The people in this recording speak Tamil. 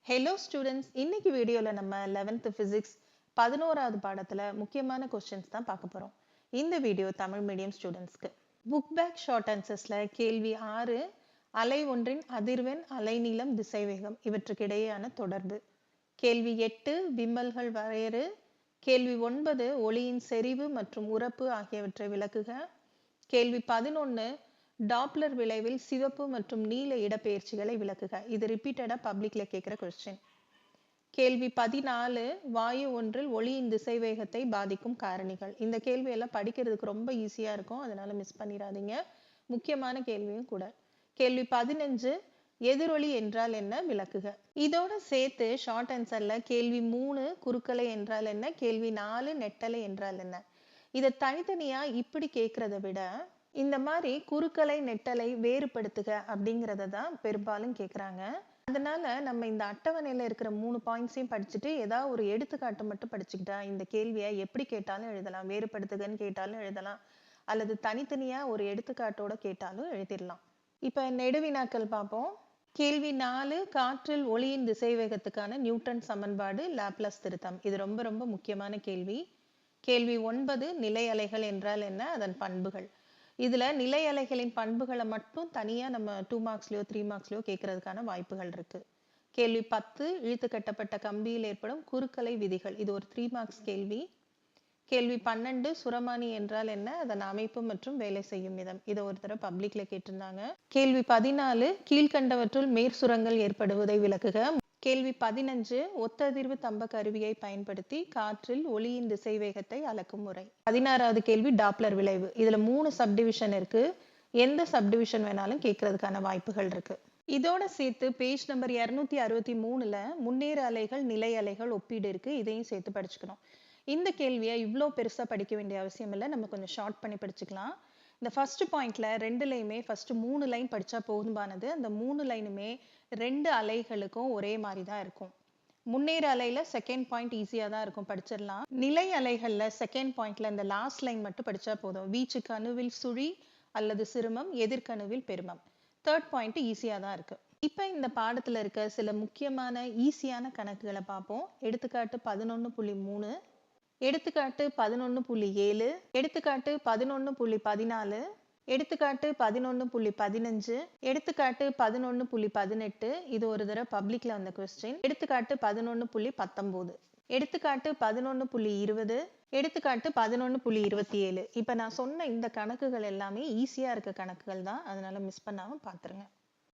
ஹலோ ஸ்டூடெண்ட்ஸ், இன்னைக்கு வீடியோவில் நம்ம 11th ஃபிசிக்ஸ் 11வது பாடத்தில் முக்கியமான கொஸ்டின்ஸ் தான் பார்க்க போகிறோம். இந்த வீடியோ தமிழ் மீடியம் ஸ்டூடெண்ட்ஸ்க்கு. புக் பேக் ஷார்ட் ஆன்சர்ஸில் கேள்வி 6 அலை ஒன்றின் அதிர்வெண், அலைநீளம், திசைவேகம் இவற்றுக்கு இடையேயான தொடர்பு. கேள்வி 8 விம்மல்கள் வரையறு. கேள்வி 9 ஒளியின் செறிவு மற்றும் உரப்பு ஆகியவற்றை விளக்குக. கேள்வி 11 டாப்லர் விளைவில் சிவப்பு மற்றும் நீல இடப்பெயர்ச்சிகளை விளக்குக. இது ரிப்பீட்டடா பப்ளிக்ல கேட்கிற கொஸ்டின். கேள்வி 14 வாயு ஒன்றில் ஒளியின் திசைவேகத்தை பாதிக்கும் காரணிகள். இந்த கேள்வியெல்லாம் படிக்கிறதுக்கு ரொம்ப ஈஸியா இருக்கும், அதனால மிஸ் பண்ணிடாதீங்க. முக்கியமான கேள்வியும் கூட. கேள்வி 15 எதிரொலி என்றால் என்ன விளக்குக. இதோட சேர்த்து ஷார்ட் ஆன்சர்ல கேள்வி 3 குறுக்கலை என்றால் என்ன, கேள்வி 4 நெட்டலை என்றால் என்ன. இதை தனித்தனியா இப்படி கேட்கறத விட இந்த மாதிரி குறுக்கலை நெட்டலை வேறுபடுத்துக அப்படிங்கிறத தான் பெரும்பாலும் கேட்குறாங்க. அதனால நம்ம இந்த அட்டவணையில் இருக்கிற 3 பாயிண்ட்ஸையும் படிச்சுட்டு ஏதாவது ஒரு எடுத்துக்காட்டு மட்டும் படிச்சுக்கிட்டா இந்த கேள்வியை எப்படி கேட்டாலும் எழுதலாம். வேறுபடுத்துகன்னு கேட்டாலும் எழுதலாம், அல்லது தனித்தனியா ஒரு எடுத்துக்காட்டோட கேட்டாலும் எழுதிடலாம். இப்போ நெடுவினாக்கள் பார்ப்போம். கேள்வி 4 காற்றில் ஒளியின் திசைவேகத்துக்கான நியூட்டன் சமன்பாடு லாப்லாஸ் திருத்தம். இது ரொம்ப ரொம்ப முக்கியமான கேள்வி. கேள்வி 9 நிலை அலைகள் என்றால் என்ன, அதன் பண்புகள். இதுல நிலை அலைகளின் பண்புகளை மட்டும் தனியா நம்ம 2 மார்க்ஸ்லயோ 3 மார்க்ஸ்லயோ கேட்கறதுக்கான வாய்ப்புகள் இருக்கு. கேள்வி 10 இழுத்து கட்டப்பட்ட கம்பியில் ஏற்படும் குறுக்கலை விதிகள். இது ஒரு 3 மார்க்ஸ் கேள்வி. கேள்வி 12 சுரமானி என்றால் என்ன, அதன் அமைப்பு மற்றும் வேலை செய்யும் விதம். இதை ஒரு தடவை பப்ளிக்ல கேட்டிருந்தாங்க. கேள்வி 14 கீழ்கண்டவற்றுள் மேற்சுரங்கள் ஏற்படுவதை விளக்குக. கேள்வி 15 ஒத்ததிர்வு தம்ப கருவியை பயன்படுத்தி காற்றில் ஒளியின் திசைவேகத்தை அளக்கும் முறை. 16வது கேள்வி டாப்லர் விளைவு. இதுல 3 சப்டிவிஷன் இருக்கு. எந்த சப்டிவிஷன் வேணாலும் கேட்கறதுக்கான வாய்ப்புகள் இருக்கு. இதோட சேர்த்து பேஜ் நம்பர் 263ல முன்னேறு அலைகள், நிலை அலைகள் ஒப்பீடு இருக்கு. இதையும் சேர்த்து படிச்சுக்கணும். இந்த கேள்வியை இவ்வளோ பெருசா படிக்க வேண்டிய அவசியம் இல்லை, நம்ம கொஞ்சம் ஷார்ட் பண்ணி படிச்சுக்கலாம். இந்த ஃபர்ஸ்ட் பாயிண்ட்ல 2லையுமே ஃபர்ஸ்ட் 3 லைன் படிச்சா போதுமானது. அந்த 3 லைனுமே 2 அலைகளுக்கும் ஒரே மாதிரி தான் இருக்கும். முன்னேற அலையில செகண்ட் பாயிண்ட் ஈஸியா தான் இருக்கும், படிச்சிடலாம். நிலை அலைகள்ல செகண்ட் பாயிண்ட்ல இந்த லாஸ்ட் லைன் மட்டும் படிச்சா போதும். வீச்சு கணுவில் சுழி அல்லது சிறுமம், எதிர்கணுவில் பெருமம். தேர்ட் பாயிண்ட் ஈஸியா தான் இருக்கு. இப்ப இந்த பாடத்துல இருக்க சில முக்கியமான ஈஸியான கணக்குகளை பார்ப்போம். எடுத்துக்காட்டு 11.3, எடுத்துக்காட்டு 11.7, எடுத்துக்காட்டு 11.14, எடுத்துக்காட்டு 11.15, எடுத்துக்காட்டு 11.18. இது ஒரு தடவை பப்ளிக்ல வந்த கொஸ்டின். எடுத்துக்காட்டு 11.19, எடுத்துக்காட்டு 11.20, எடுத்துக்காட்டு 11.27. இப்ப நான் சொன்ன இந்த கணக்குகள் எல்லாமே ஈஸியா இருக்க கணக்குகள் தான், அதனால மிஸ் பண்ணாம பாத்துருங்க.